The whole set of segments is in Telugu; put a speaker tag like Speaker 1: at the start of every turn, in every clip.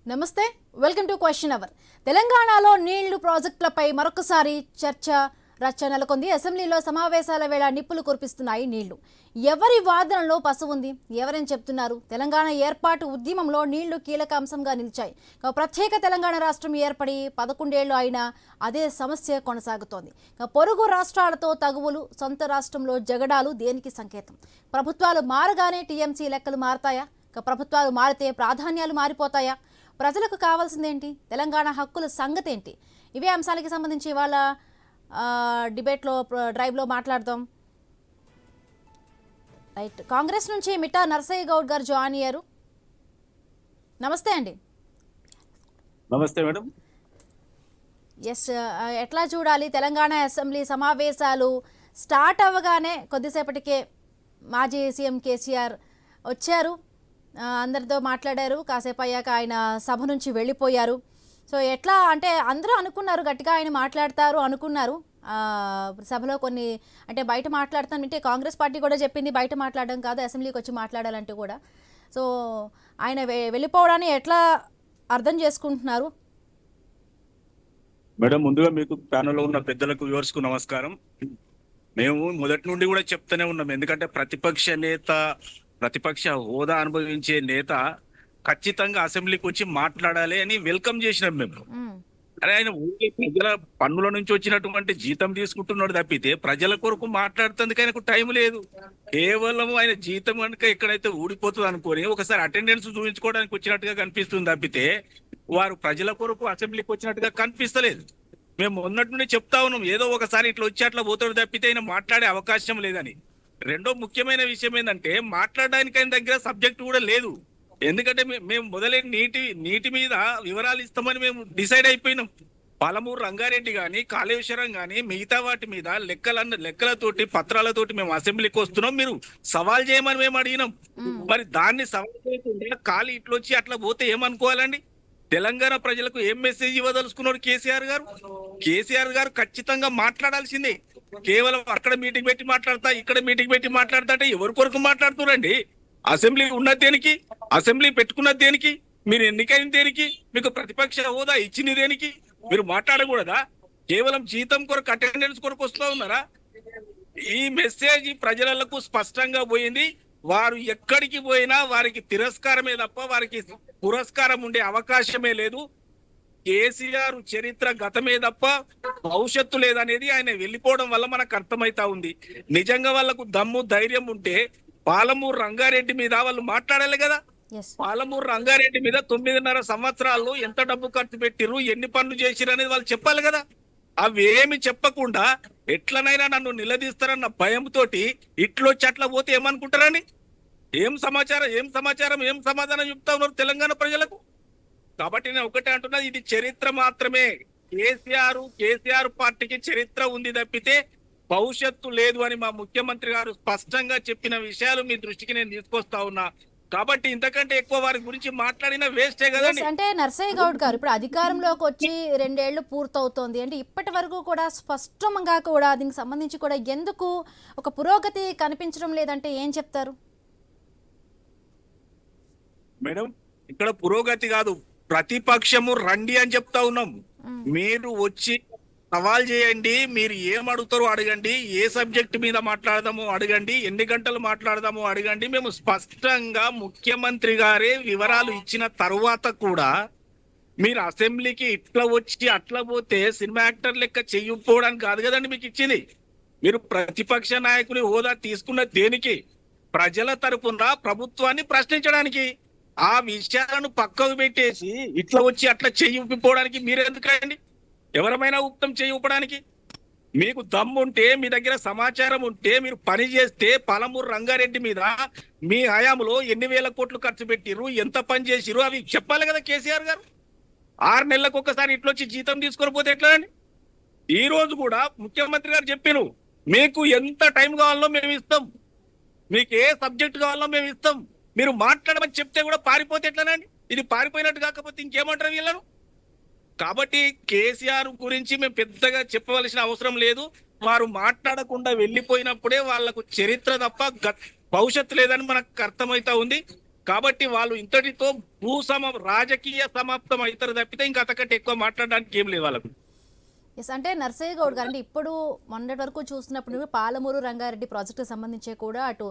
Speaker 1: నమస్తే, వెల్కమ్ టు క్వశ్చన్ అవర్. తెలంగాణలో నీళ్లు ప్రాజెక్టులపై మరొకసారి రచ్చ నెలకొంది. అసెంబ్లీలో సమావేశాల వేళ నిప్పులు కురిపిస్తున్నాయి నీళ్లు. ఎవరి వాదనలో పసు ఉంది, ఎవరేం చెప్తున్నారు? తెలంగాణ ఏర్పాటు ఉద్యమంలో నీళ్లు కీలక అంశంగా నిలిచాయి. ప్రత్యేక తెలంగాణ రాష్ట్రం ఏర్పడి 11 ఏళ్లు అయినా అదే సమస్య కొనసాగుతోంది. పొరుగు రాష్ట్రాలతో తగువులు, సొంత రాష్ట్రంలో జగడాలు దేనికి సంకేతం? ప్రభుత్వాలు మారగానే టీఎంసీ లెక్కలు మారతాయా? ప్రభుత్వాలు మారితే ప్రాధాన్యాలు మారిపోతాయా? ప్రజలకు కావాల్సిందేంటి? తెలంగాణ హక్కుల సంగతి ఏంటి? ఇవే అంశాలకి సంబంధించి ఇవాళ డిబేట్లో డ్రైవ్లో మాట్లాడదాం. రైట్, కాంగ్రెస్ నుంచి మిట్టా నరసయ్య గౌడ్ గారు జాయిన్ అయ్యారు. నమస్తే అండి.
Speaker 2: నమస్తే మేడం.
Speaker 1: ఎస్, ఎట్లా చూడాలి? తెలంగాణ అసెంబ్లీ సమావేశాలు స్టార్ట్ అవ్వగానే కొద్దిసేపటికే మాజీ సీఎం కేసీఆర్ వచ్చారు, అందరితో మాట్లాడారు. కాసేపు అయ్యాక ఆయన సభ నుంచి వెళ్ళిపోయారు. సో ఎట్లా అంటే అందరూ అనుకున్నారు గట్టిగా ఆయన మాట్లాడతారు అనుకున్నారు. సభలో కొన్ని అంటే బయట మాట్లాడతాను అంటే కాంగ్రెస్ పార్టీ కూడా చెప్పింది బయట మాట్లాడడం కాదు, అసెంబ్లీకి వచ్చి మాట్లాడాలంటూ కూడా. సో ఆయన వెళ్ళిపోవడాన్ని ఎట్లా అర్థం చేసుకుంటున్నారు?
Speaker 2: మేడం, ముందుగా మీకు ప్యానెల్లో ఉన్న పెద్దలకు వ్యూవర్స్కు నమస్కారం. మేము మొదటి నుండి కూడా చెప్తూనే ఉన్నాం, ఎందుకంటే ప్రతిపక్ష హోదా అనుభవించే నేత ఖచ్చితంగా అసెంబ్లీకి వచ్చి మాట్లాడాలి అని వెల్కమ్ చేసినాం మేము. అరే, ఆయన ఊరికే ప్రజల పన్నుల నుంచి వచ్చినటువంటి జీతం తీసుకుంటున్నాడు తప్పితే ప్రజల కొరకు మాట్లాడుతుందుకు ఆయనకు టైం లేదు. కేవలం ఆయన జీతం కనుక ఎక్కడైతే ఊడిపోతుంది అనుకోని ఒకసారి అటెండెన్స్ చూపించుకోవడానికి వచ్చినట్టుగా కనిపిస్తుంది తప్పితే వారు ప్రజల కొరకు అసెంబ్లీకి వచ్చినట్టుగా కనిపిస్తలేదు. మేము మొన్నటి నుండి చెప్తా ఉన్నాం, ఏదో ఒకసారి ఇట్లా వచ్చి అట్లా పోతాడు తప్పితే ఆయన మాట్లాడే అవకాశం లేదని. రెండో ముఖ్యమైన విషయం ఏంటంటే మాట్లాడడానికి ఆయన దగ్గర సబ్జెక్ట్ కూడా లేదు. ఎందుకంటే మేము మొదలై నీటి మీద వివరాలు ఇస్తామని మేము డిసైడ్ అయిపోయినాం. పాలమూరు రంగారెడ్డి గాని, కాళేశ్వరం గాని, మిగతా వాటి మీద లెక్కలతోటి పత్రాలతోటి మేము అసెంబ్లీకి వస్తున్నాం, మీరు సవాల్ చేయమని మేము అడిగినాం. మరి దాన్ని సవాల్ చేయకుండా ఖాళీ ఇట్లొచ్చి అట్లా పోతే ఏమనుకోవాలండి? తెలంగాణ ప్రజలకు ఏం మెసేజ్ ఇవ్వదలుచుకున్నాడు కేసీఆర్ గారు ఖచ్చితంగా మాట్లాడాల్సిందే. కేవలం అక్కడ మీటింగ్ పెట్టి మాట్లాడతా, ఇక్కడ మీటింగ్ పెట్టి మాట్లాడతా అంటే ఎవరి కొరకు మాట్లాడుతున్నారండి? అసెంబ్లీ ఉన్నది దేనికి? అసెంబ్లీ పెట్టుకున్నది దేనికి? మీరు ఎన్నికైన దేనికి? మీకు ప్రతిపక్ష హోదా ఇచ్చింది దేనికి? మీరు మాట్లాడకూడదా? కేవలం జీతం కొరకు, అటెండెన్స్ కొరకు వస్తూ ఉన్నారా? ఈ మెసేజ్ ప్రజలకు స్పష్టంగా పోయింది. వారు ఎక్కడికి పోయినా వారికి తిరస్కారమే తప్ప వారికి పురస్కారం ఉండే అవకాశమే లేదు. కేసీఆర్ చరిత్ర గతమే తప్ప భవిష్యత్తు లేదనేది ఆయన వెళ్ళిపోవడం వల్ల మనకు అర్థమైతా ఉంది. నిజంగా వాళ్ళకు దమ్ము ధైర్యం ఉంటే పాలమూరు రంగారెడ్డి మీద వాళ్ళు మాట్లాడాలి కదా. పాలమూరు రంగారెడ్డి మీద 9.5 సంవత్సరాల్లో ఎంత డబ్బు ఖర్చు పెట్టిరు, ఎన్ని పనులు చేసిరు అనేది వాళ్ళు చెప్పాలి కదా. అవేమి చెప్పకుండా ఎట్లనైనా నన్ను నిలదీస్తారన్న భయంతో ఇట్లొచ్చి అట్లా పోతే ఏమనుకుంటారని? ఏం సమాచారం ఏం సమాధానం చెప్తా ఉన్నారు తెలంగాణ ప్రజలకు? కాబట్టి నేను ఒకటే అంటున్నా, ఇది చరిత్ర మాత్రమే. కేసీఆర్ పార్టీకి చరిత్ర ఉంది తప్పితే భవిష్యత్తు లేదు అని మా ముఖ్యమంత్రి గారు స్పష్టంగా చెప్పిన విషయాలు మీ దృష్టికి నేను తీసుకొస్తా ఉన్నా. కాబట్టి ఇంతకంటే ఎక్కువ వారి గురించి మాట్లాడినా వేస్టే కదండి.
Speaker 1: అంటే నరసయ్య గౌడ్ గారు ఇప్పుడు అధికారంలోకి వచ్చి 2 ఏళ్లు పూర్తవుతోంది అంటే ఇప్పటి వరకు కూడా స్పష్టంగా కూడా దీనికి సంబంధించి కూడా ఎందుకు ఒక పురోగతి కనిపించడం లేదంటే ఏం చెప్తారు?
Speaker 2: మేడం, ఇక్కడ పురోగతి కాదు, ప్రతిపక్షము రండి అని చెప్తా ఉన్నాం. మీరు వచ్చి సవాల్ చేయండి, మీరు ఏం అడుగుతారో అడగండి, ఏ సబ్జెక్ట్ మీద మాట్లాడదామో అడగండి, ఎన్ని గంటలు మాట్లాడదామో అడగండి. మేము స్పష్టంగా ముఖ్యమంత్రి గారే వివరాలు ఇచ్చిన తర్వాత కూడా మీరు అసెంబ్లీకి ఇట్లా వచ్చి అట్లా పోతే సినిమా యాక్టర్ లెక్క చెయ్యిపోవడానికి కాదు కదండి మీకు ఇచ్చింది. మీరు ప్రతిపక్ష నాయకుని హోదా తీసుకున్న దేనికి? ప్రజల తరపున ప్రభుత్వాన్ని ప్రశ్నించడానికి. ఆ విషయాలను పక్కకు పెట్టేసి ఇట్లా వచ్చి అట్లా చెయ్యిపోవడానికి మీరెందుకండి? ఎవరమైనా ఉక్తం చేయడానికి మీకు దమ్ముంటే, మీ దగ్గర సమాచారం ఉంటే మీరు పని చేస్తే పాలమూరు రంగారెడ్డి మీద మీ హయాంలో ఎన్ని వేల కోట్లు ఖర్చు పెట్టిర్రు, ఎంత పని చేసిర్రు అవి చెప్పాలి కదా కేసీఆర్ గారు. 6 నెలలకు ఒకసారి ఇట్లొచ్చి జీతం తీసుకొని పోతే ఎట్లా అండి? ఈ రోజు కూడా ముఖ్యమంత్రి గారు చెప్పిను, మీకు ఎంత టైం కావాలో మేము ఇస్తాం, మీకు ఏ సబ్జెక్ట్ కావాలో మేము ఇస్తాం, మీరు మాట్లాడమని చెప్తే కూడా పారిపోతే ఎట్లానండి? ఇది పారిపోయినట్టు కాకపోతే ఇంకేమంటారు వీళ్ళను? కాబట్టి కేసీఆర్ గురించి మేము పెద్దగా చెప్పవలసిన అవసరం లేదు. వారు మాట్లాడకుండా వెళ్ళిపోయినప్పుడే వాళ్లకు చరిత్ర తప్ప భవిష్యత్తు లేదని మనకు అర్థమైతా ఉంది. కాబట్టి వాళ్ళు ఇంతటితో రాజకీయ సమాప్తం అవుతారు తప్పితే ఇంకా అంతకంటే ఎక్కువ మాట్లాడడానికి ఏం లేదు వాళ్ళకు.
Speaker 1: ఎస్, అంటే నర్సయ్య గౌడ్ గారు అంటే ఇప్పుడు మొన్నటి వరకు చూసినప్పుడు పాలమూరు రంగారెడ్డి ప్రాజెక్టుకు సంబంధించి కూడా అటు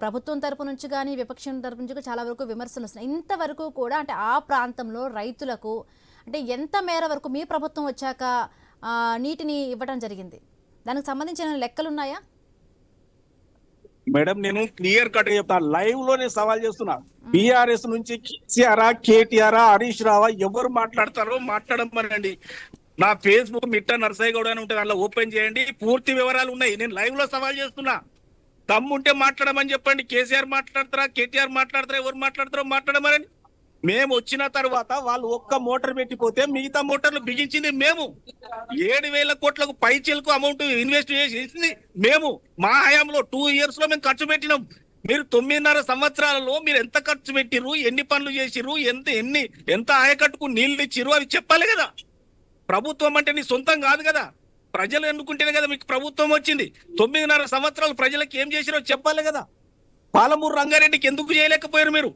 Speaker 1: ప్రభుత్వం తరపు నుంచి కానీ విపక్షం తరపు నుంచి కూడా చాలా వరకు విమర్శలు వస్తున్నాయి. ఇంతవరకు కూడా అంటే ఆ ప్రాంతంలో రైతులకు అంటే ఎంత మేర వరకు మీ ప్రభుత్వం వచ్చాక నీటిని ఇవ్వడం జరిగింది, దానికి సంబంధించిన లెక్కలు ఉన్నాయా?
Speaker 2: మేడం నేను క్లియర్ కట్ చెప్తా, లైవ్ లోనే సవాల్ చేస్తున్నా. బీఆర్ఎస్ నుంచి కేసీఆర్, కేటీఆర్, హరీష్ రావు ఎవరు మాట్లాడతారో మాట్లాడమనండి. నా ఫేస్బుక్ మిట్ట నర్సయ్య గౌడ్ అని ఉంటుంది, అలా ఓపెన్ చేయండి, పూర్తి వివరాలు ఉన్నాయి. నేను లైవ్ లో సవాల్ చేస్తున్నా, తమ్ముంటే మాట్లాడమని చెప్పండి. కేసీఆర్ మాట్లాడతారా, కేటీఆర్ మాట్లాడతారా, ఎవరు మాట్లాడతారో మాట్లాడమని. మేము వచ్చిన తర్వాత వాళ్ళు ఒక్క మోటార్ పెట్టిపోతే మిగతా మోటార్లు బిగించింది మేము. 7,000 కోట్లకు పైచీలకు అమౌంట్ ఇన్వెస్ట్ చేసింది మేము. మా హయాంలో 2 years లో మేము ఖర్చు పెట్టినాం. మీరు 9.5 సంవత్సరాలలో మీరు ఎంత ఖర్చు పెట్టిర్రు, ఎన్ని పనులు చేసిర్రు, ఎంత ఆయకట్టుకు నీళ్లు ఇచ్చిర్రు అవి చెప్పాలి కదా. ప్రభుత్వం అంటే నీ సొంతం కాదు కదా, ప్రజలు ఎన్నుకుంటేనే కదా మీకు ప్రభుత్వం వచ్చింది. 9.5 సంవత్సరాలు ప్రజలకు ఏం చేసిరో చెప్పాలి కదా. పాలమూరు రంగారెడ్డికి ఎందుకు చేయలేకపోయారు మీరు?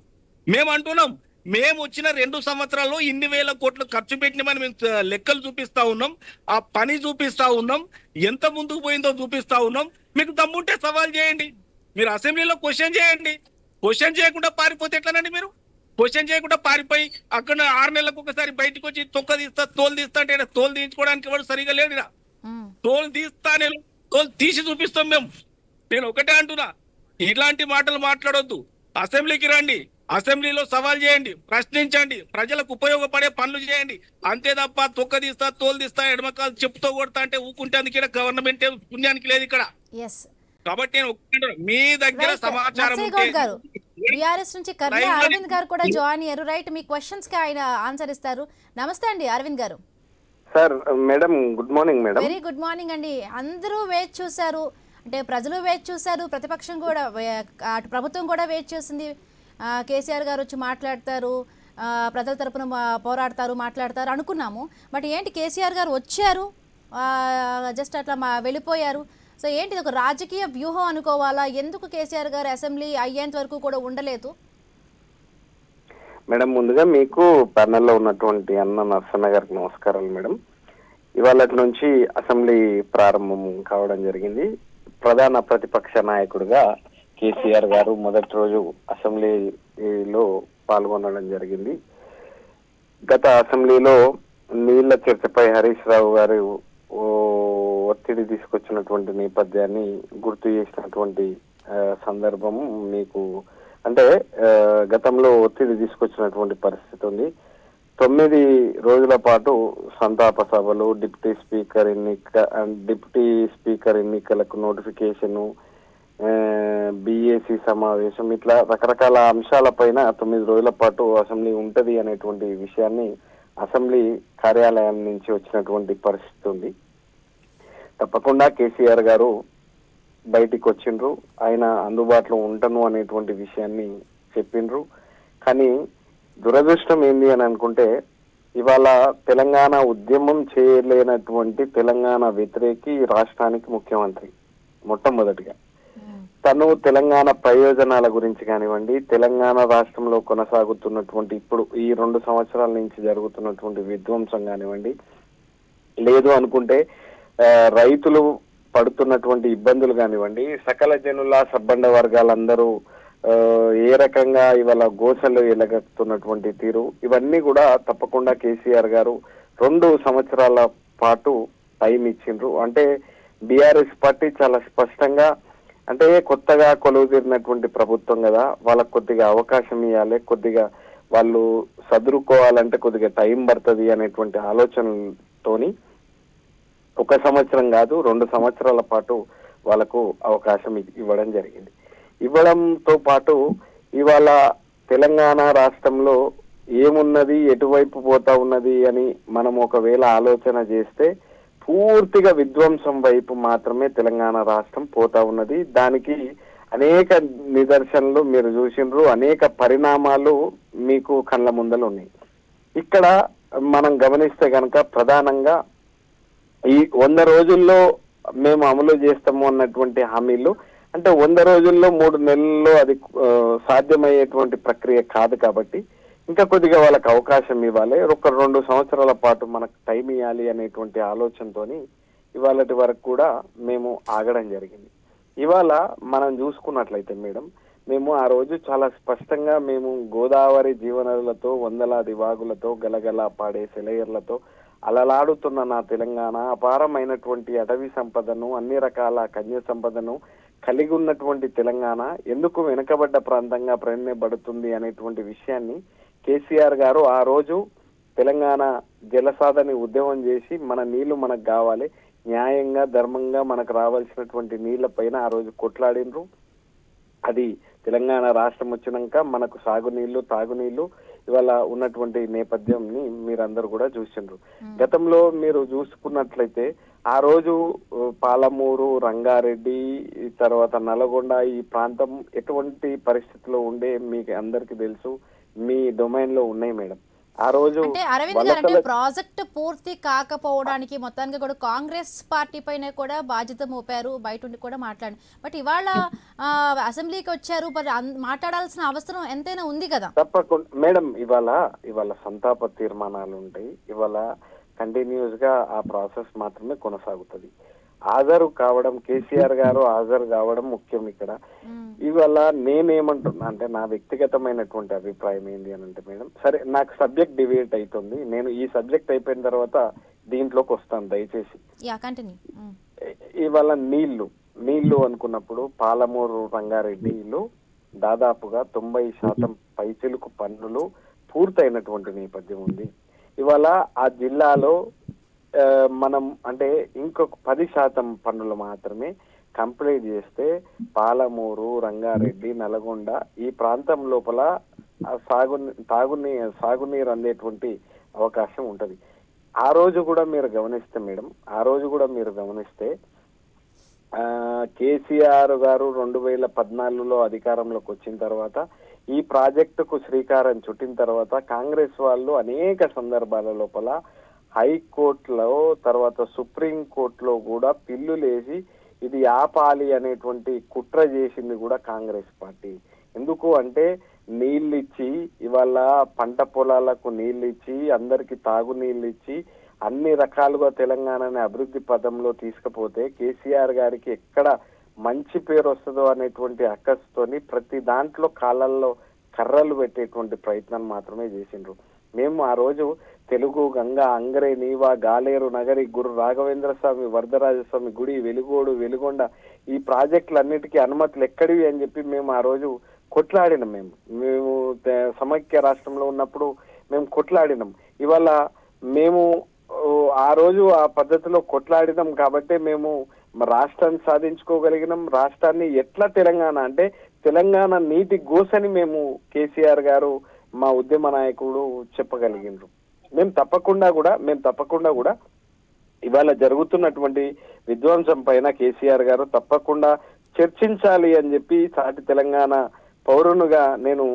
Speaker 2: మేము అంటున్నాం, మేము వచ్చిన 2 సంవత్సరాల్లో ఇన్ని వేల కోట్లు ఖర్చు పెట్టినామని మేము లెక్కలు చూపిస్తా ఉన్నాం, ఆ పని చూపిస్తా ఉన్నాం, ఎంత ముందుకు పోయిందో చూపిస్తా ఉన్నాం. మీకు దమ్ముంటే సవాల్ చేయండి, మీరు అసెంబ్లీలో క్వశ్చన్ చేయండి. క్వశ్చన్ చేయకుండా పారిపోతే ఎట్లానండి? మీరు క్వశ్చన్ చేయకుండా పారిపోయి అక్కడ 6 నెలలకు ఒకసారి బయటకు వచ్చి తొక్క తీస్తా, తోలు తీస్తా అంటే తోలు తీయించుకోవడానికి వాడు సరిగా లేడురా. తోలు తీస్తానే, తోలు తీసి చూపిస్తాం మేము. నేను ఒకటే అంటున్నా, ఇలాంటి మాటలు మాట్లాడొద్దు. అసెంబ్లీకి రండి, అసెంబ్లీలో సవాల్ చేయండి, ప్రశ్నించండి, ప్రజలకు ఉపయోగపడే పనులు చేయండి. అంతే తప్ప తొక్క తీస్తా, తోలు తీస్తా, ఎడమకాలు చెప్పుతో కొడతా అంటే ఊకుంటే అందుకే గవర్నమెంట్ పుణ్యానికి లేదు ఇక్కడ. కాబట్టి నేను మీ దగ్గర సమాచారం
Speaker 1: బీఆర్ఎస్ నుంచి కర్ణే అరవింద్ గారు కూడా జాయిన్ అయ్యారు. రైట్, మీ క్వశ్చన్స్ కి ఆయన ఆన్సర్ ఇస్తారు. నమస్తే అండి అరవింద్ గారు.
Speaker 3: Sir madam, good morning madam.
Speaker 1: Very good morning అండి. అందరూ వేచి చూశారు, అంటే ప్రజలు వేచి చూశారు, ప్రతిపక్షం కూడా అటు ప్రభుత్వం కూడా వేచి చూసింది. కేసీఆర్ గారు వచ్చి మాట్లాడతారు, ప్రజల తరపున పోరాడతారు, మాట్లాడతారు అనుకున్నాము. బట్ ఏంటి, కేసీఆర్ గారు వచ్చారు, జస్ట్ అట్లా వెళ్ళిపోయారు. సో ఏంటి, ఒక రాజకీయ వ్యూహం అనుకోవాలా? ఎందుకు కేసీఆర్ గారు అసెంబ్లీ అయ్యేంత వరకు కూడా ఉండలేదు?
Speaker 3: మేడం, ముందుగా మీకు ప్యానెల్లో ఉన్నటువంటి అన్న నర్సన్న గారికి నమస్కారాలు మేడం. ఇవాళ నుంచి అసెంబ్లీ ప్రారంభం కావడం జరిగింది. ప్రధాన ప్రతిపక్ష నాయకుడిగా కేసీఆర్ గారు మొదటి రోజు అసెంబ్లీలో పాల్గొనడం జరిగింది. గత అసెంబ్లీలో నీళ్ల చర్చపై హరీష్ రావు గారు ఒత్తిడి తీసుకొచ్చినటువంటి నేపథ్యాన్ని గుర్తు చేసినటువంటి సందర్భం మీకు, అంటే గతంలో ఒత్తిడి తీసుకొచ్చినటువంటి పరిస్థితి ఉంది. 9 రోజుల పాటు సంతాప సభలు, డిప్యూటీ స్పీకర్ ఎన్నికలకు నోటిఫికేషను, BAC సమావేశం, ఇట్లా రకరకాల అంశాలపైన 9 రోజుల పాటు అసెంబ్లీ ఉంటది అనేటువంటి విషయాన్ని అసెంబ్లీ కార్యాలయం నుంచి వచ్చినటువంటి పరిస్థితి ఉంది. తప్పకుండా కేసీఆర్ గారు బయటికి వచ్చిండ్రు, ఆయన అందుబాటులో ఉంటాను అనేటువంటి విషయాన్ని చెప్పిండ్రు. కానీ దురదృష్టం ఏంది అని అనుకుంటే, ఇవాళ తెలంగాణ ఉద్యమం చేయలేనటువంటి తెలంగాణ వ్యతిరేకి రాష్ట్రానికి ముఖ్యమంత్రి. మొట్టమొదటిగా తను తెలంగాణ ప్రయోజనాల గురించి కానివ్వండి, తెలంగాణ రాష్ట్రంలో కొనసాగుతున్నటువంటి ఇప్పుడు ఈ 2 సంవత్సరాల నుంచి జరుగుతున్నటువంటి విధ్వంసం కానివ్వండి, లేదు అనుకుంటే రైతులు పడుతున్నటువంటి ఇబ్బందులు కానివ్వండి, సకల జనుల సబ్బండ వర్గాలందరూ ఏ రకంగా ఇవాళ గోసలు ఎలగతున్నటువంటి తీరు, ఇవన్నీ కూడా తప్పకుండా కేసీఆర్ గారు 2 సంవత్సరాల పాటు టైం ఇచ్చిండ్రు. అంటే బీఆర్ఎస్ పార్టీ చాలా స్పష్టంగా, అంటే కొత్తగా కొలువుదీరినటువంటి ప్రభుత్వం కదా, వాళ్ళకు కొద్దిగా అవకాశం ఇవ్వాలి, కొద్దిగా వాళ్ళు సదురుకోవాలంటే కొద్దిగా టైం పడుతుంది అనేటువంటి ఆలోచనతోని 1 సంవత్సరం కాదు 2 సంవత్సరాల పాటు వాళ్ళకు అవకాశం ఇవ్వడం జరిగింది. ఇవ్వడంతో పాటు ఇవాళ తెలంగాణ రాష్ట్రంలో ఏమున్నది, ఎటువైపు పోతా ఉన్నది అని మనం ఒకవేళ ఆలోచన చేస్తే పూర్తిగా విధ్వంసం వైపు మాత్రమే తెలంగాణ రాష్ట్రం పోతా ఉన్నది. దానికి అనేక నిదర్శనలు మీరు చూసిండ్రు, అనేక పరిణామాలు మీకు కళ్ళ ముందలు ఉన్నాయి. ఇక్కడ మనం గమనిస్తే కనుక ఈ 100 రోజుల్లో మేము అమలు చేస్తాము అన్నటువంటి హామీలు అంటే 100 రోజుల్లో 3 నెలల్లో అది సాధ్యమయ్యేటువంటి ప్రక్రియ కాదు కాబట్టి ఇంకా కొద్దిగా వాళ్ళకి అవకాశం ఇవ్వాలి, ఒక 2 సంవత్సరాల పాటు మనకు టైం ఇవ్వాలి అనేటువంటి ఆలోచనతోని ఇవాళటి వరకు కూడా మేము ఆగడం జరిగింది. ఇవాళ మనం చూసుకున్నట్లయితే మేడం, మేము ఆ రోజు చాలా స్పష్టంగా మేము గోదావరి జీవనదులతో, వందలాది వాగులతో, గలగల పాడే సెలయర్లతో అలలాడుతున్న నా తెలంగాణ అపారమైనటువంటి అటవీ సంపదను, అన్ని రకాల ఖనిజ సంపదను కలిగి ఉన్నటువంటి తెలంగాణ ఎందుకు వెనుకబడ్డ ప్రాంతంగా పరిగణించబడుతుంది అనేటువంటి విషయాన్ని కేసీఆర్ గారు ఆ రోజు తెలంగాణ జలసాధని ఉద్యమం చేసి మన నీళ్లు మనకు కావాలి, న్యాయంగా ధర్మంగా మనకు రావాల్సినటువంటి నీళ్ల పైన ఆ రోజు కొట్లాడినరు. అది తెలంగాణ రాష్ట్రం వచ్చినాక మనకు సాగునీళ్లు, తాగునీళ్లు ఇవాళ ఉన్నటువంటి నేపథ్యంని మీరందరూ కూడా చూసిండ్రు. గతంలో మీరు చూసుకున్నట్లయితే ఆ రోజు పాలమూరు, రంగారెడ్డి, తర్వాత నల్గొండ ఈ ప్రాంతం ఎటువంటి పరిస్థితిలో ఉండే మీకు అందరికి తెలుసు, మీ డొమైన్ లో ఉన్నాయి మేడం. ఆ రోజు
Speaker 1: అంటే అరవింద్ గారు, అంటే ప్రాజెక్ట్ పూర్తి కాకపోవడానికి మొత్తానికి కూడా కాంగ్రెస్ పార్టీ పైన కూడా బాధ్యత మోపారు, బయట ఉండి కూడా మాట్లాడారు. బట్ ఇవాళ అసెంబ్లీకి వచ్చారు, మరి మాట్లాడాల్సిన అవసరం ఎంతైనా ఉంది కదా.
Speaker 3: తప్పకుండా మేడం, ఇవాళ సంతాప తీర్మానాలు ఉంటాయి, ఇవాళ కంటిన్యూస్ గా ఆ ప్రాసెస్ మాత్రమే కొనసాగుతుంది. హాజరు కావడం, కేసీఆర్ గారు హాజరు కావడం ముఖ్యం ఇక్కడ. ఇవాళ నేనేమంటున్నా అంటే నా వ్యక్తిగతమైనటువంటి అభిప్రాయం ఏంటి అని అంటే మేడం, సరే నాకు సబ్జెక్ట్ డివేట్ అవుతుంది, నేను ఈ సబ్జెక్ట్ అయిపోయిన తర్వాత దీంట్లోకి వస్తాను దయచేసి. ఇవాళ నీళ్లు అనుకున్నప్పుడు పాలమూరు, రంగారెడ్డిలో దాదాపుగా 90% పైచిలుకు పన్నులు పూర్తయినటువంటి నేపథ్యం ఉంది. ఇవాళ ఆ జిల్లాలో మనం అంటే ఇంకొక 10% పన్నులు మాత్రమే కంప్లీట్ చేస్తే పాలమూరు, రంగారెడ్డి, నల్గొండ ఈ ప్రాంతం లోపల సాగునీరు అందేటువంటి అవకాశం ఉంటది. ఆ రోజు కూడా మీరు గమనిస్తే కేసీఆర్ గారు 2014లో అధికారంలోకి వచ్చిన తర్వాత ఈ ప్రాజెక్టుకు శ్రీకారం చుట్టిన తర్వాత కాంగ్రెస్ వాళ్ళు అనేక సందర్భాల లోపల హైకోర్టులో, తర్వాత సుప్రీం కోర్టులో కూడా పిల్లులేసి ఇది ఆపాలి అనేటువంటి కుట్ర చేసింది కూడా కాంగ్రెస్ పార్టీ. ఎందుకు అంటే నీళ్ళిచ్చి, ఇవాళ పంట పొలాలకు నీళ్ళిచ్చి, అందరికి తాగునీళ్ళు ఇచ్చి అన్ని రకాలుగా తెలంగాణని అభివృద్ధి పదంలో తీసుకుపోతే కేసీఆర్ గారికి ఎక్కడ మంచి పేరు వస్తుందో అనేటువంటి అక్కస్తోని ప్రతి దాంట్లో కాళ్ళల్లో కర్రలు పెట్టేటువంటి ప్రయత్నం మాత్రమే చేసిండ్రు. మేము ఆ రోజు తెలుగు, గంగా, అంగరే, నీవా, గాలేరు, నగరి, గురు రాఘవేంద్ర స్వామి, వరదరాజస్వామి గుడి, వెలుగోడు, వెలుగొండ ఈ ప్రాజెక్టులన్నిటికీ అనుమతులు ఎక్కడివి అని చెప్పి మేము ఆ రోజు కొట్లాడినాం. మేము సమైక్య రాష్ట్రంలో ఉన్నప్పుడు మేము కొట్లాడినాం. ఇవాళ మేము ఆ రోజు ఆ పద్ధతిలో కొట్లాడినాం కాబట్టి మేము రాష్ట్రాన్ని సాధించుకోగలిగినాం. రాష్ట్రాన్ని ఎట్లా తెలంగాణ అంటే తెలంగాణ నీటి గోసని మేము కేసీఆర్ గారు మా ఉద్యమ నాయకుడు చెప్పగలిగినారు. మేము తప్పకుండా కూడా ఇవాళ జరుగుతున్నటువంటి విధ్వంసం పైన కేసీఆర్ గారు తప్పకుండా చర్చించాలి అని చెప్పి సాటి తెలంగాణ పౌరునుగా నేను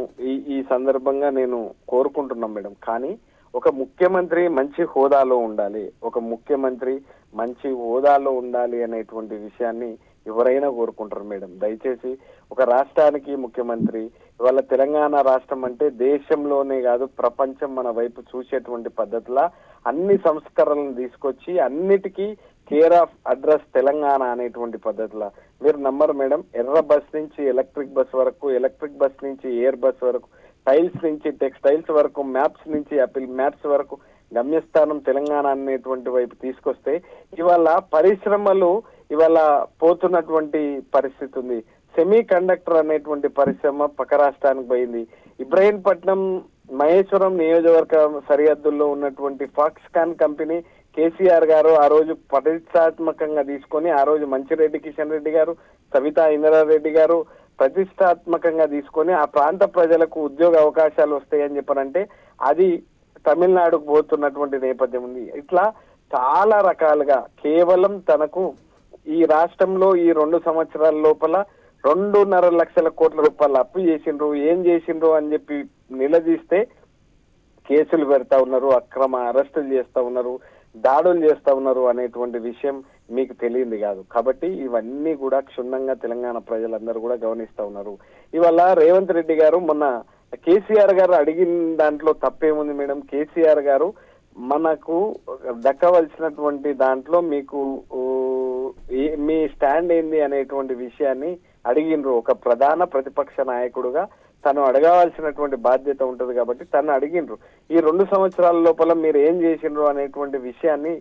Speaker 3: ఈ సందర్భంగా నేను కోరుకుంటున్నాం మేడం. కానీ ఒక ముఖ్యమంత్రి మంచి హోదాలో ఉండాలి అనేటువంటి విషయాన్ని ఎవరైనా కోరుకుంటారు మేడం. దయచేసి ఒక రాష్ట్రానికి ముఖ్యమంత్రి, ఇవాళ తెలంగాణ రాష్ట్రం అంటే దేశంలోనే కాదు ప్రపంచం మన వైపు చూసేటువంటి పద్ధతిలా అన్ని సంస్కరణలను తీసుకొచ్చి అన్నిటికీ కేర్ ఆఫ్ అడ్రస్ తెలంగాణ అనేటువంటి పద్ధతిలా. మీరు నమ్మరు మేడం, ఎర్ర బస్ నుంచి ఎలక్ట్రిక్ బస్ వరకు, ఎలక్ట్రిక్ బస్ నుంచి ఎయిర్ బస్ వరకు, టైల్స్ నుంచి టెక్స్టైల్స్ వరకు, మ్యాప్స్ నుంచి యాపిల్ మ్యాప్స్ వరకు గమ్యస్థానం తెలంగాణ అనేటువంటి వైపు తీసుకొస్తే ఇవాళ పరిశ్రమలు ఇవాళ పోతున్నటువంటి పరిస్థితి ఉంది. సెమీ కండక్టర్ అనేటువంటి పరిశ్రమ పక్క రాష్ట్రానికి పోయింది. ఇబ్రహీంపట్నం, మహేశ్వరం నియోజకవర్గ సరిహద్దుల్లో ఉన్నటువంటి ఫాక్స్కాన్ కంపెనీ కేసీఆర్ గారు ఆ రోజు ప్రతిష్టాత్మకంగా తీసుకొని ఆ రోజు మంచిరెడ్డి కిషన్ రెడ్డి గారు, సవితా ఇంద్రారెడ్డి గారు ప్రతిష్టాత్మకంగా తీసుకొని ఆ ప్రాంత ప్రజలకు ఉద్యోగ అవకాశాలు వస్తాయని చెప్పారంటే అది తమిళనాడుకు పోతున్నటువంటి నేపథ్యం ఉంది. ఇట్లా చాలా రకాలుగా కేవలం తనకు ఈ రాష్ట్రంలో ఈ 2 సంవత్సరాల లోపల 2.5 లక్షల కోట్ల రూపాయలు అప్పు చేసిండ్రు, ఏం చేసిండ్రు అని చెప్పి నిలదీస్తే కేసులు పెడతా ఉన్నారు, అక్రమ అరెస్టులు చేస్తా ఉన్నారు, దాడులు చేస్తా ఉన్నారు అనేటువంటి విషయం మీకు తెలియంది కాదు. కాబట్టి ఇవన్నీ కూడా క్షుణ్ణంగా తెలంగాణ ప్రజలందరూ కూడా గమనిస్తా ఉన్నారు. ఇవాళ రేవంత్ రెడ్డి గారు మొన్న కేసీఆర్ గారు అడిగిన దాంట్లో తప్పేముంది మేడం? కేసీఆర్ గారు మనకు దక్కవలసినటువంటి దాంట్లో మీకు మీ స్టాండ్ ఏంది అనేటువంటి విషయాన్ని అడిగినరు. ఒక ప్రధాన ప్రతిపక్ష నాయకుడుగా తను అడగవలసినటువంటి బాధ్యత ఉంటది కాబట్టి తను అడిగినరు. ఈ 2 సంవత్సరాల లోపల మీరు ఏం చేసిండ్రు అనేటువంటి విషయాన్ని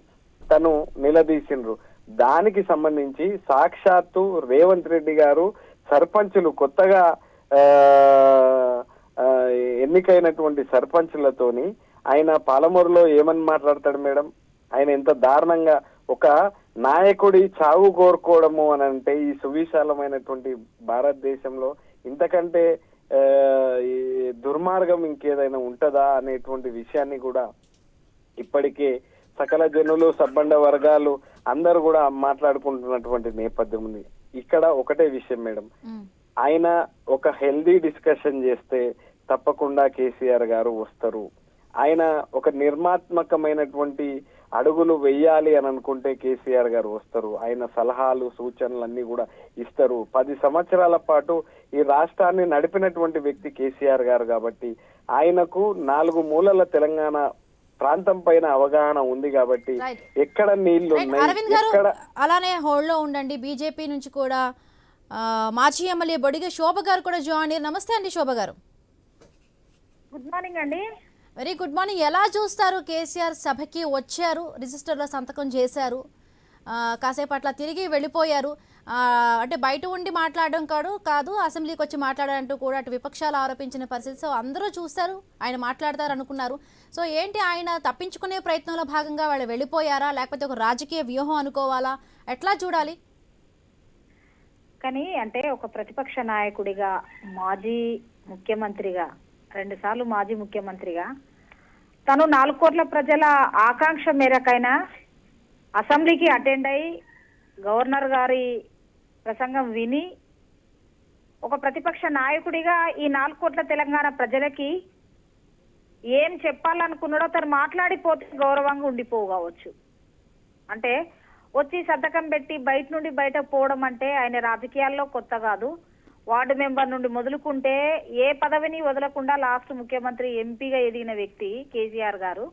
Speaker 3: తను నిలదీసిండ్రు. దానికి సంబంధించి సాక్షాత్తు రేవంత్ రెడ్డి గారు సర్పంచులు కొత్తగా ఎన్నికైనటువంటి సర్పంచులతోని ఆయన పాలమూరులో ఏమని మాట్లాడతాడు మేడం? ఆయన ఎంత దారుణంగా ఒక నాయకుడి చావు కోరుకోవడము అని అంటే ఈ సువిశాలమైనటువంటి భారతదేశంలో ఇంతకంటే ఈ దుర్మార్గం ఇంకేదైనా ఉంటదా అనేటువంటి విషయాన్ని కూడా ఇప్పటికే సకల జనులు సబ్బండ వర్గాలు అందరూ కూడా మాట్లాడుకుంటున్నటువంటి నేపథ్యం ఉంది. ఇక్కడ ఒకటే విషయం మేడం, ఆయన ఒక హెల్దీ డిస్కషన్ చేస్తే తప్పకుండా కేసీఆర్ గారు వస్తారు. ఆయన ఒక నిర్మాత్మకమైనటువంటి అడుగులు వెయ్యాలి అని అనుకుంటే కేసీఆర్ గారు వస్తారు. ఆయన సలహాలు సూచనలు అన్ని కూడా ఇస్తారు. 10 సంవత్సరాల పాటు ఈ రాష్ట్రాన్ని నడిపినటువంటి వ్యక్తి కేసీఆర్ గారు కాబట్టి ఆయనకు 4 మూలల తెలంగాణ ప్రాంతం పైన అవగాహన ఉంది కాబట్టి ఎక్కడ నీళ్లు
Speaker 1: అరవింద్ గారు అలానే హోల్డ్ లో ఉండండి. బీజేపీ నుంచి కూడా మాజీ ఎమ్మెల్యే బొడిగ శోభ గారు కూడా జాయిన్ అయ్యారు. నమస్తే అండి శోభ గారు.
Speaker 4: గుడ్ మార్నింగ్ అండి.
Speaker 1: Very good morning. ఎలా చూస్తారు? కేసీఆర్ సభకి వచ్చారు, రిజిస్టర్లో సంతకం చేశారు, కాసేపు అట్లా తిరిగి వెళ్ళిపోయారు. అంటే బయట ఉండి మాట్లాడడం కాదు అసెంబ్లీకి వచ్చి మాట్లాడారంటూ కూడా అటు విపక్షాలు ఆరోపించిన పరిస్థితి. సో అందరూ చూస్తారు, ఆయన మాట్లాడతారు అనుకున్నారు. సో ఏంటి, ఆయన తప్పించుకునే ప్రయత్నంలో భాగంగా వాళ్ళు వెళ్ళిపోయారా, లేకపోతే ఒక రాజకీయ వ్యూహం అనుకోవాలా, ఎట్లా చూడాలి?
Speaker 4: కానీ అంటే ఒక ప్రతిపక్ష నాయకుడిగా, మాజీ ముఖ్యమంత్రిగా, 2 సార్లు మాజీ ముఖ్యమంత్రిగా తను 4 కోట్ల ప్రజల ఆకాంక్ష మేరకైనా అసెంబ్లీకి అటెండ్ అయి గవర్నర్ గారి ప్రసంగం విని ఒక ప్రతిపక్ష నాయకుడిగా ఈ 4 కోట్ల తెలంగాణ ప్రజలకి ఏం చెప్పాలనుకున్నాడో తను మాట్లాడిపోతే గౌరవంగా ఉండిపోవచ్చు. అంటే వచ్చి సంతకం పెట్టి బయట నుండి బయట పోవడం అంటే ఆయన రాజకీయాల్లో కొత్త కాదు. వార్డు మెంబర్ నుండి మొదలుకుంటే ఏ పదవిని వదలకుండా లాస్ట్ ముఖ్యమంత్రి ఎంపీగా ఎదిగిన వ్యక్తి కేసీఆర్ గారు.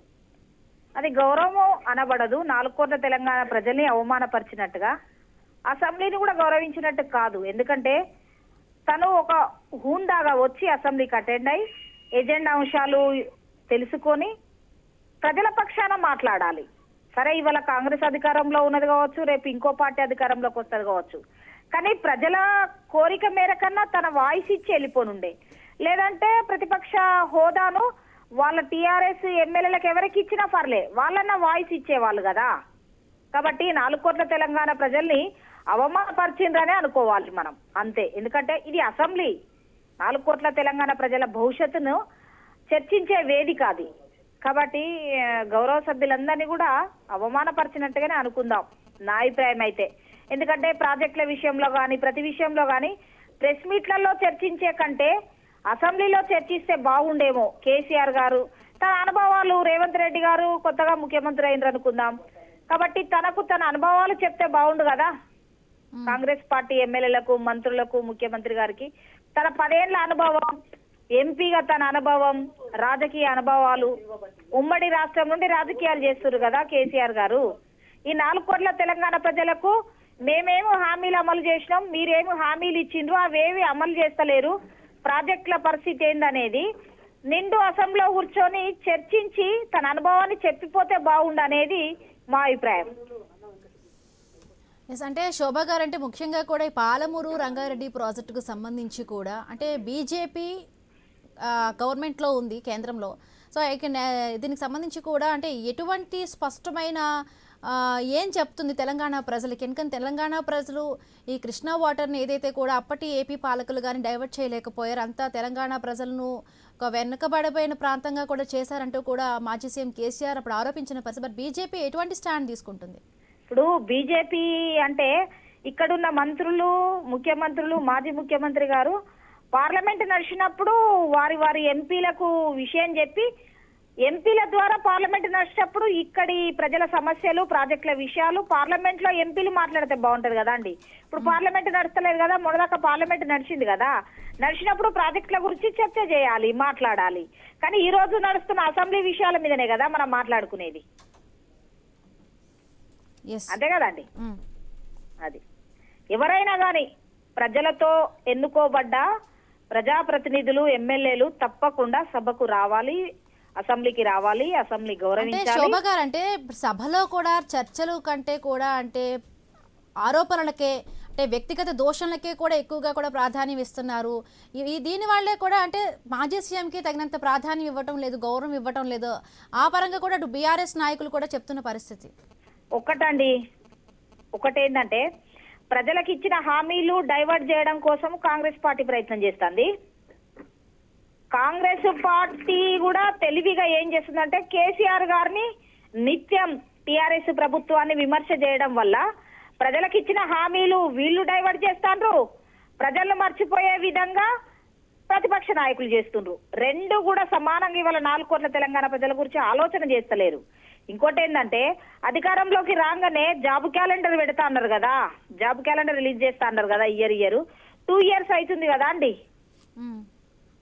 Speaker 4: అది గౌరవం అనబడదు. 4 కోట్ల తెలంగాణ ప్రజల్ని అవమానపరిచినట్టుగా, అసెంబ్లీని కూడా గౌరవించినట్టు కాదు. ఎందుకంటే తను ఒక హూందాగా వచ్చి అసెంబ్లీకి అటెండ్ అయి ఎజెండా అంశాలు తెలుసుకొని ప్రజల పక్షాన మాట్లాడాలి. సరే, ఇవాళ కాంగ్రెస్ అధికారంలో ఉన్నది కావచ్చు, రేపు ఇంకో పార్టీ అధికారంలోకి వస్తుంది కావచ్చు, కానీ ప్రజల కోరిక మేరకన్నా తన వాయిస్ ఇచ్చి వెళ్ళిపోనుండే. లేదంటే ప్రతిపక్ష హోదాను వాళ్ళ టీఆర్ఎస్ ఎమ్మెల్యేలకు ఎవరికి ఇచ్చినా పర్లే, వాళ్ళన్న వాయిస్ ఇచ్చేవాళ్ళు కదా. కాబట్టి 4 కోట్ల తెలంగాణ ప్రజల్ని అవమానపరిచిండ్రనే అనుకోవాలి మనం, అంతే. ఎందుకంటే ఇది అసెంబ్లీ, 4 కోట్ల తెలంగాణ ప్రజల భవిష్యత్తును చర్చించే వేదిక అది. కాబట్టి గౌరవ సభ్యులందరినీ కూడా అవమానపరిచినట్టుగానే అనుకుందాం నా అభిప్రాయం అయితే. ఎందుకంటే ప్రాజెక్టుల విషయంలో కానీ ప్రతి విషయంలో కానీ ప్రెస్ మీట్లలో చర్చించే కంటే అసెంబ్లీలో చర్చిస్తే బాగుండేమో. కేసీఆర్ గారు తన అనుభవాలు, రేవంత్ రెడ్డి గారు కొత్తగా ముఖ్యమంత్రి అయినరు అనుకుందాం, కాబట్టి తనకు తన అనుభవాలు చెప్తే బాగుండు కదా. కాంగ్రెస్ పార్టీ ఎమ్మెల్యేలకు, మంత్రులకు, ముఖ్యమంత్రి గారికి తన 10 ఏళ్ల అనుభవం, ఎంపీగా తన అనుభవం, రాజకీయ అనుభవాలు, ఉమ్మడి రాష్ట్రం నుండి రాజకీయాలు చేస్తున్నారు కదా కేసీఆర్ గారు. ఈ 4 కోట్ల తెలంగాణ ప్రజలకు మేమేమో హామీలు అమలు చేసినాం, మీరేమో హామీలు ఇచ్చిండ్రు, అవేవి అమలు చేస్తలేరు, ప్రాజెక్టుల పరిస్థితి ఏందనేది నిండు అసెంబ్లీలో కూర్చొని చర్చించి తన అనుభవాన్ని చెప్పిపోతే బాగుండు అనేది మా అభిప్రాయం.
Speaker 1: అంటే శోభా గారు, అంటే ముఖ్యంగా కూడా ఈ పాలమూరు రంగారెడ్డి ప్రాజెక్టుకు సంబంధించి కూడా అంటే బీజేపీ గవర్నమెంట్లో ఉంది కేంద్రంలో. సో దీనికి సంబంధించి కూడా అంటే ఎటువంటి స్పష్టమైన ఏం చెప్తుంది తెలంగాణ ప్రజలకి? ఎందుకంటే తెలంగాణ ప్రజలు ఈ కృష్ణా వాటర్ని ఏదైతే కూడా అప్పటి ఏపీ పాలకులు కానీ డైవర్ట్ చేయలేకపోయారు, అంతా తెలంగాణ ప్రజలను ఒక వెనుకబడిపోయిన ప్రాంతంగా కూడా చేశారంటూ కూడా మాజీ సీఎం కేసీఆర్ అప్పుడు ఆరోపించిన పరిస్థితి. బట్ బీజేపీ ఎటువంటి స్టాండ్ తీసుకుంటుంది?
Speaker 4: ఇప్పుడు బీజేపీ అంటే ఇక్కడున్న మంత్రులు, ముఖ్యమంత్రులు, మాజీ ముఖ్యమంత్రి గారు పార్లమెంట్ నడిచినప్పుడు వారి ఎంపీలకు విషయం చెప్పి ఎంపీల ద్వారా పార్లమెంట్ నడిచేటప్పుడు ఇక్కడి ప్రజల సమస్యలు ప్రాజెక్టుల విషయాలు పార్లమెంట్ లో ఎంపీలు మాట్లాడితే బాగుంటది కదా అండి. ఇప్పుడు పార్లమెంట్ నడుస్తలేదు కదా, మొదదాకా పార్లమెంట్ నడిచింది కదా, నడిచినప్పుడు ప్రాజెక్టుల గురించి చర్చ చేయాలి, మాట్లాడాలి. కానీ ఈ రోజు నడుస్తున్న అసెంబ్లీ విషయాల మీదనే కదా మనం మాట్లాడుకునేది, అంతే కదండి. అది ఎవరైనా గాని ప్రజలతో ఎన్నుకోబడ్డ ప్రజాప్రతినిధులు ఎమ్మెల్యేలు తప్పకుండా సభకు రావాలి, అసెంబ్లీకి రావాలి, అసెంబ్లీ
Speaker 1: అంటే
Speaker 4: గౌరవించాలి.
Speaker 1: శోభ గారు అంటే సభలో కూడా చర్చలు కంటే కూడా అంటే ఆరోపణలకే అంటే వ్యక్తిగత దోషణలకే కూడా ఎక్కువగా కూడా ప్రాధాన్యం ఇస్తున్నారు. దీని వాళ్ళే కూడా అంటే మాజీ సీఎంకి తగినంత ప్రాధాన్యం ఇవ్వటం లేదు, గౌరవం ఇవ్వటం లేదు. ఆ పరంగా కూడా అటు బీఆర్ఎస్ నాయకులు కూడా చెప్తున్న పరిస్థితి.
Speaker 4: ఒకటేంటంటే ప్రజలకు ఇచ్చిన హామీలు డైవర్ట్ చేయడం కోసం కాంగ్రెస్ పార్టీ ప్రయత్నం చేస్తుంది. కాంగ్రెస్ పార్టీ కూడా తెలివిగా ఏం చేస్తుందంటే కేసీఆర్ గారిని నిత్యం టిఆర్ఎస్ ప్రభుత్వాన్ని విమర్శ చేయడం వల్ల ప్రజలకు ఇచ్చిన హామీలు వీళ్ళు డైవర్ట్ చేస్తాండ్రు, ప్రజలను మర్చిపోయే విధంగా ప్రతిపక్ష నాయకులు చేస్తుండ్రు. రెండు కూడా సమానంగా ఇవాళ 4 కోట్ల తెలంగాణ ప్రజల గురించి ఆలోచన చేస్తలేరు. ఇంకోటి ఏంటంటే అధికారంలోకి రాగానే జాబ్ క్యాలెండర్ పెడతా అన్నారు కదా, జాబ్ క్యాలెండర్ రిలీజ్ చేస్తా అన్నారు కదా, ఇయర్ 2 years అవుతుంది కదా అండి.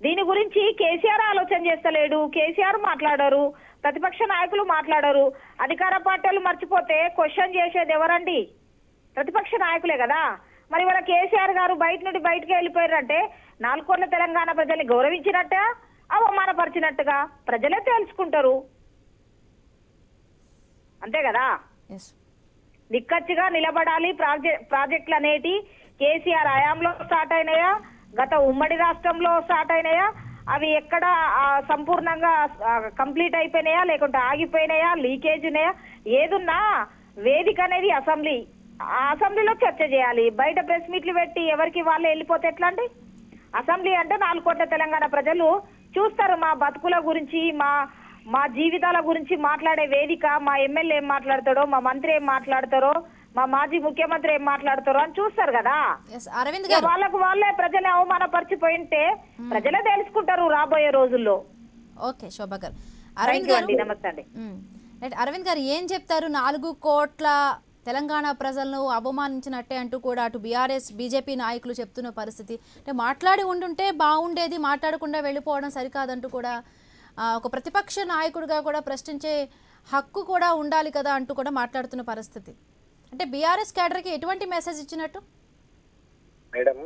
Speaker 4: దీని గురించి కేసీఆర్ ఆలోచన చేస్తలేడు, కేసీఆర్ మాట్లాడారు, ప్రతిపక్ష నాయకులు మాట్లాడారు. అధికార పార్టీలు మర్చిపోతే క్వశ్చన్ చేసేది ఎవరండి? ప్రతిపక్ష నాయకులే కదా. మరి వాళ్ళ కేసీఆర్ గారు బయట నుండి బయటకు వెళ్ళిపోయారంటే 4 కోట్ల తెలంగాణ ప్రజల్ని గౌరవించినట్ట అవమానపరిచినట్టుగా ప్రజలే తెలుసుకుంటారు, అంతే కదా. నిక్కచ్చిగా నిలబడాలి. ప్రాజెక్టులు అనేటి కేసీఆర్ హయాంలో స్టార్ట్ అయినాయా, గత ఉమ్మడి రాష్ట్రంలో స్టార్ట్ అయినాయా, అవి ఎక్కడ సంపూర్ణంగా కంప్లీట్ అయిపోయినాయా లేకుంటే ఆగిపోయినాయా, లీకేజ్ ఉన్నాయా, ఏదున్నా వేదిక అనేది అసెంబ్లీ. ఆ అసెంబ్లీలో చర్చ చేయాలి. బయట ప్రెస్ మీట్లు పెట్టి ఎవరికి వాళ్ళే వెళ్ళిపోతే ఎట్లా అండి? అసెంబ్లీ అంటే 4 కోట్ల తెలంగాణ ప్రజలు చూస్తారు. మా బతుకుల గురించి, మా జీవితాల గురించి మాట్లాడే వేదిక. మా ఎమ్మెల్యే ఏం మాట్లాడతాడో, మా మంత్రి ఏం మాట్లాడతారో, మా మాజీ ముఖ్యమంత్రి ఏం మాట్లాడతారో అని చూస్తారు కదా.
Speaker 1: అరవింద్ గారు
Speaker 4: వాళ్ళకు వాళ్ళే ప్రజలు అవమానపరిచిపోయింటే ప్రజలే తెలుసుకుంటారు రాబోయే రోజుల్లో.
Speaker 1: ఓకే శోభ గారు.
Speaker 4: అరవింద్ గారు నమస్తే అండి.
Speaker 1: అరవింద్ గారు ఏం చెప్తారు? 4 కోట్ల తెలంగాణ ప్రజలను అవమానించినట్టే అంటూ కూడా అటు బీఆర్ఎస్ బీజేపీ నాయకులు చెప్తున్న పరిస్థితి. అంటే మాట్లాడి ఉండుంటే బాగుండేది, మాట్లాడకుండా వెళ్ళిపోవడం సరికాదంటూ కూడా ఒక ప్రతిపక్ష నాయకుడిగా కూడా ప్రశ్నించే హక్కు కూడా ఉండాలి కదా అంటూ కూడా మాట్లాడుతున్న పరిస్థితి. అంటే బీఆర్ఎస్ క్యాడర్కి ఎటువంటి మెసేజ్ ఇచ్చినట్టు?
Speaker 3: మేడం,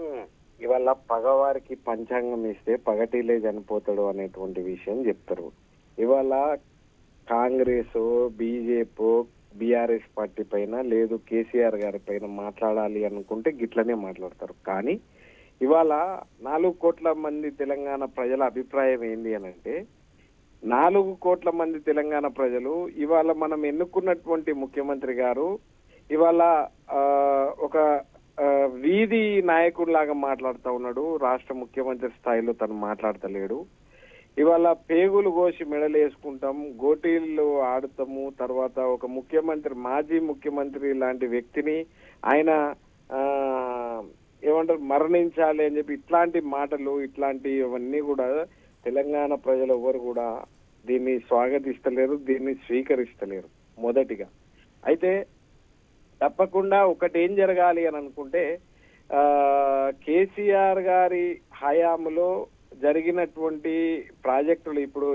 Speaker 3: ఇవాళ పగవారికి పంచాంగం ఇస్తే పగటిలే చనిపోతాడు అనేటువంటి విషయం చెప్తారు. ఇవాళ కాంగ్రెస్, బీజేపీ, బీఆర్ఎస్ పార్టీ పైన లేదు కేసీఆర్ గారి పైన మాట్లాడాలి అనుకుంటే గిట్లనే మాట్లాడతారు. కానీ ఇవాళ 4 కోట్ల మంది తెలంగాణ ప్రజల అభిప్రాయం ఏంది అని అంటే, 4 కోట్ల మంది తెలంగాణ ప్రజలు ఇవాళ మనం ఎన్నుకున్నటువంటి ముఖ్యమంత్రి గారు ఇవాళ ఒక వీధి నాయకుడిలాగా మాట్లాడుతూ ఉన్నాడు. రాష్ట్ర ముఖ్యమంత్రి స్థాయిలో తను మాట్లాడతలేడు. ఇవాళ పేగులు కోసి మెడలు వేసుకుంటాం, గోటీలు ఆడుతాము, తర్వాత ఒక ముఖ్యమంత్రి, మాజీ ముఖ్యమంత్రి లాంటి వ్యక్తిని ఆయన ఏమంటారు మరణించాలి అని చెప్పి ఇట్లాంటి మాటలు, ఇట్లాంటివన్నీ కూడా తెలంగాణ ప్రజలు ఎవరు కూడా దీన్ని స్వాగతిస్తలేరు, దీన్ని స్వీకరిస్తలేరు మొదటిగా. అయితే తప్పకుండా ఒకటి ఏం జరగాలి అని అనుకుంటే, కేసీఆర్ గారి హయాంలో జరిగినటువంటి ప్రాజెక్టులు, ఇప్పుడు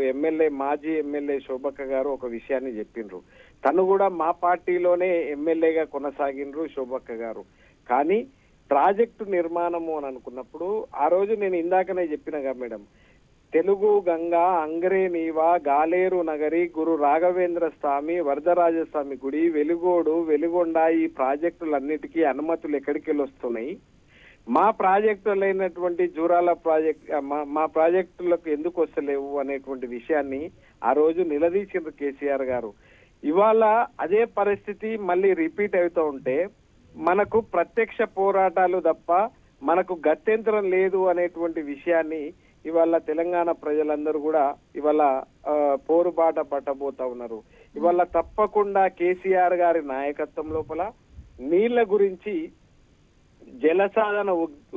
Speaker 3: మాజీ ఎమ్మెల్యే శోభక్క గారు ఒక విషయాన్ని చెప్పిండ్రు. తను కూడా మా పార్టీలోనే ఎమ్మెల్యేగా కొనసాగిండ్రు శోభక్క గారు. కానీ ప్రాజెక్టు నిర్మాణము అని అనుకున్నప్పుడు ఆ రోజు నేను ఇందాకనే చెప్పినగా మేడం, తెలుగు గంగా, అంగరే నీవా, గాలేరు నగరి, గురు రాఘవేంద్ర స్వామి, వరదరాజస్వామి గుడి, వెలుగోడు, వెలుగొండ, ఈ ప్రాజెక్టులన్నిటికీ అనుమతులు ఎక్కడికి వెళ్ళి వస్తున్నాయి? మా ప్రాజెక్టులైనటువంటి జూరాల ప్రాజెక్ట్ మా ప్రాజెక్టులకు ఎందుకు వస్తలేవు అనేటువంటి విషయాన్ని ఆ రోజు నిలదీసిండ్రు కేసీఆర్ గారు. ఇవాళ అదే పరిస్థితి మళ్ళీ రిపీట్ అవుతూ ఉంటే మనకు ప్రత్యక్ష పోరాటాలు తప్ప మనకు గత్యంతరం లేదు అనేటువంటి విషయాన్ని ఇవాళ తెలంగాణ ప్రజలందరూ కూడా ఇవాళ పోరుబాట పట్టబోతా ఉన్నారు. ఇవాళ తప్పకుండా కేసీఆర్ గారి నాయకత్వం లోపల నీళ్ల గురించి జలసాధన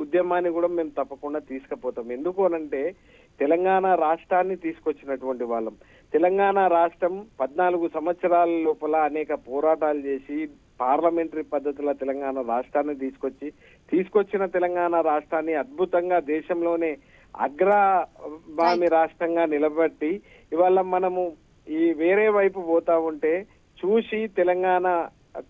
Speaker 3: ఉద్యమాన్ని కూడా మేము తప్పకుండా తీసుకుపోతాం. ఎందుకు అనంటే తెలంగాణ రాష్ట్రాన్ని తీసుకొచ్చినటువంటి వాళ్ళం. తెలంగాణ రాష్ట్రం 14 సంవత్సరాల లోపల అనేక పోరాటాలు చేసి పార్లమెంటరీ పద్ధతిలో తెలంగాణ రాష్ట్రాన్ని తీసుకొచ్చిన తెలంగాణ రాష్ట్రాన్ని అద్భుతంగా దేశంలోనే అగ్రభామి రాష్ట్రంగా నిలబెట్టి ఇవాళ మనము ఈ వేరే వైపు పోతా ఉంటే చూసి తెలంగాణ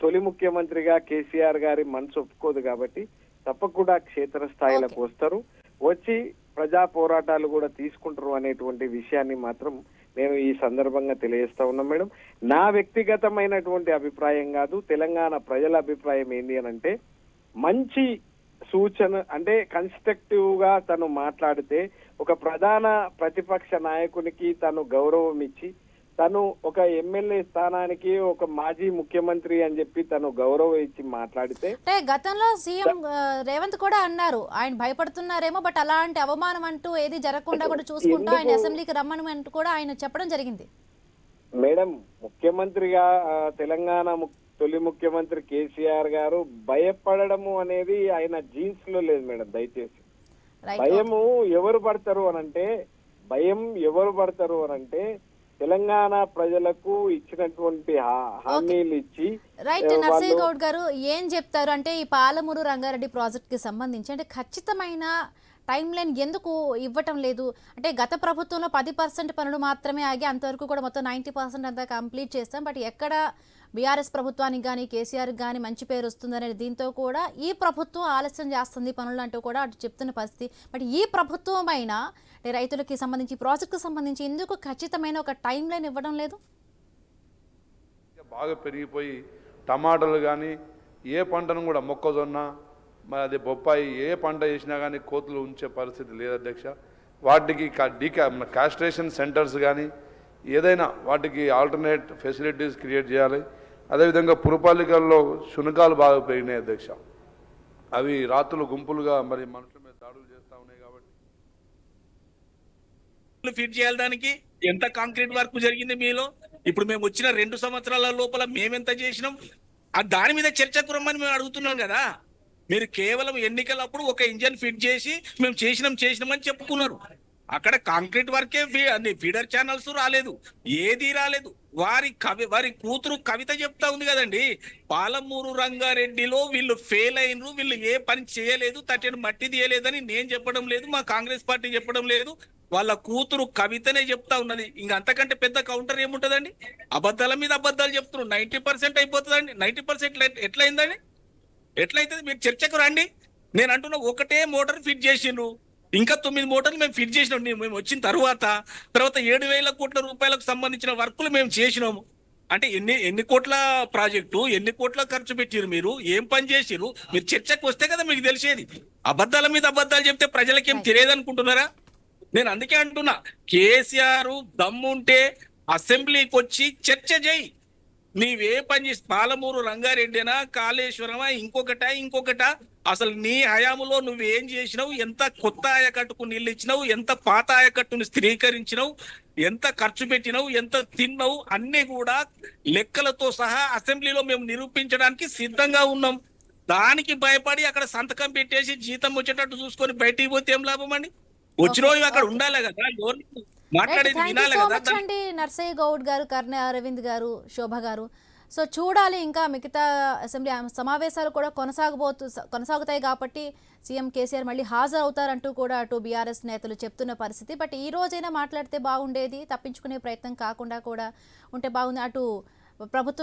Speaker 3: తొలి ముఖ్యమంత్రిగా కేసీఆర్ గారి మనసు ఒప్పుకోదు కాబట్టి తప్పకుండా క్షేత్రస్థాయిలకు వస్తారు, వచ్చి ప్రజా పోరాటాలు కూడా తీసుకుంటారు అనేటువంటి విషయాన్ని మాత్రం నేను ఈ సందర్భంగా తెలియజేస్తా ఉన్నా మేడం. నా వ్యక్తిగతమైనటువంటి అభిప్రాయం కాదు, తెలంగాణ ప్రజల అభిప్రాయం ఏంటి అని అంటే మంచి సూచన అంటే కన్స్ట్రక్టివ్ గా తను మాట్లాడితే ఒక ప్రధాన ప్రతిపక్ష నాయకునికి తను గౌరవం ఇచ్చి తను ఒక ఎమ్మెల్యే స్థానానికి ఒక మాజీ ముఖ్యమంత్రి అని చెప్పి తను గౌరవం ఇచ్చి మాట్లాడితే
Speaker 1: అంటే గతంలో సీఎం రేవంత్ కూడా అన్నారు ఆయన భయపడుతున్నారేమో, బట్ అలాంటి అవమానం అంటూ ఏది జరగకుండా కూడా చూసుకుంటూ ఆయన అసెంబ్లీకి రమ్మని అంటూ కూడా ఆయన చెప్పడం జరిగింది.
Speaker 3: మేడం ముఖ్యమంత్రిగా తెలంగాణ తొలి ముఖ్యమంత్రి కేసీఆర్ గారు భయపడము అనేది ఆయన జీన్స్ లో లేదు మేడం. దయచేసి భయము ఎవరు పడతారు అనంటే తెలంగాణ ప్రజలకు ఇచ్చినటువంటి హామీలు ఇచ్చి
Speaker 1: రైట్. నర్సయ్య గౌడ్ గారు ఏం చెప్తారు అంటే ఈ పాలమూరు రంగారెడ్డి ప్రాజెక్ట్ కి సంబంధించి అంటే ఖచ్చితమైన టైం లైన్ ఎందుకు ఇవ్వటం లేదు? అంటే గత ప్రభుత్వంలో 10% పనులు మాత్రమే ఆగి అంతవరకు కూడా మొత్తం 90% అంతా కంప్లీట్ చేస్తాం, బట్ ఎక్కడ బీఆర్ఎస్ ప్రభుత్వానికి కానీ కేసీఆర్కి కానీ మంచి పేరు వస్తుందనే దీంతో కూడా ఈ ప్రభుత్వం ఆలస్యం చేస్తుంది పనులు అంటూ కూడా అటు చెప్తున్న పరిస్థితి. బట్ ఈ ప్రభుత్వం అయినా రైతులకి సంబంధించి ప్రాజెక్టుకు సంబంధించి ఎందుకు ఖచ్చితమైన ఒక టైం లైన్ ఇవ్వడం లేదు?
Speaker 5: బాగా పెరిగిపోయి టమాటాలు కానీ ఏ పంటను కూడా మొక్కజొన్న మరి అది బొప్పాయి ఏ పంట వేసినా కానీ కోతులు ఉంచే పరిస్థితి లేదు అధ్యక్ష. వాటికి కాస్ట్రేషన్ సెంటర్స్ కానీ ఏదైనా వాటికి ఆల్టర్నేట్ ఫెసిలిటీస్ క్రియేట్ చేయాలి. అదేవిధంగా పురపాలికల్లో శునకాలు బాగా పెరిగినాయి అధ్యక్ష. అవి రాత్రులు గుంపులుగా మరి మనుషుల మీద దాడులు చేస్తూ ఉన్నాయి కాబట్టి
Speaker 2: ఫిట్ చేయాలి. దానికి ఎంత కాంక్రీట్ వర్క్ జరిగింది మీలో? ఇప్పుడు మేము వచ్చిన 2 సంవత్సరాల లోపల మేమెంత చేసినాం దాని మీద చర్చకు రమ్మని మేము అడుగుతున్నాం కదా. మీరు కేవలం ఎన్నికలప్పుడు ఒక ఇంజన్ ఫిట్ చేసి మేము చేసినామని చెప్పుకున్నారు. అక్కడ కాంక్రీట్ వర్కే ఫీడర్ ఛానల్స్ రాలేదు, ఏది రాలేదు. వారి కూతురు కవిత చెప్తా ఉంది కదండి, పాలమూరు రంగారెడ్డిలో వీళ్ళు ఫెయిల్ అయినరు, వీళ్ళు ఏ పని చేయలేదు, తట్టెను మట్టి తీయలేదని నేను చెప్పడం లేదు, మా కాంగ్రెస్ పార్టీ చెప్పడం లేదు, వాళ్ళ కూతురు కవితనే చెప్తా ఉన్నది. ఇంక అంతకంటే పెద్ద కౌంటర్ ఏముంటదండి? అబద్ధాల మీద అబద్ధాలు చెప్తున్నారు. 90% అయిపోతుందండి. 90% ఎట్లయిందండి? ఎట్లయితుంది? మీరు చర్చకు రండి. నేను అంటున్నా ఒకటే మోటార్ ఫిట్ చేసిండ్రు, ఇంకా 9 మోటార్లు మేము ఫిట్ చేసినాం. మేము వచ్చిన తర్వాత 7,000 కోట్ల రూపాయలకు సంబంధించిన వర్కులు మేము చేసినాము. అంటే ఎన్ని కోట్ల ప్రాజెక్టు, ఎన్ని కోట్ల ఖర్చు పెట్టిరు, మీరు ఏం పని చేసిరు? మీరు చర్చకు వస్తే కదా మీకు తెలిసేది. అబద్ధాల మీద అబద్ధాలు చెప్తే ప్రజలకేం తెలియదు అనుకుంటున్నారా? నేను అందుకే అంటున్నా, కేసీఆర్ దమ్ముంటే అసెంబ్లీకి వచ్చి చర్చ చేయి. నీవే పని చేసి పాలమూరు రంగారెడ్డినా, కాళేశ్వరమా, ఇంకొకట అసలు నీ హయాములో నువ్వేం చేసినావు? ఎంత కొత్త ఆయకట్టుకు నీళ్ళు ఇచ్చినావు? ఎంత పాత ఆయకట్టును స్థిరీకరించినావు? ఎంత ఖర్చు పెట్టినావు? ఎంత తిన్నావు? అన్ని కూడా లెక్కలతో సహా అసెంబ్లీలో మేము నిరూపించడానికి సిద్ధంగా ఉన్నాం. దానికి భయపడి అక్కడ సంతకం పెట్టేసి జీతం వచ్చేటట్టు చూసుకొని బయటికి పోతే ఏం లాభం అండి? వచ్చిన రోజు అక్కడ ఉండాలి కదా, మాట్లాడేది వినాలి కదా.
Speaker 1: అండి నర్సయ్య గౌడ్ గారు, కర్ణ అరవింద్ గారు, శోభ గారు, సో చూడాలి ఇంకా మిగతా అసెంబ్లీ సమావేశాలు కూడా కొనసాగుతాయి కాబట్టి సీఎం కేసీఆర్ మళ్ళీ హాజరు అవుతారంటూ కూడా అటు బీఆర్ఎస్ నేతలు చెప్తున్న పరిస్థితి. బట్ ఈ రోజైనా మాట్లాడితే బాగుండేది, తప్పించుకునే ప్రయత్నం కాకుండా కూడా ఉంటే బాగుంది. అటు ప్రభుత్వం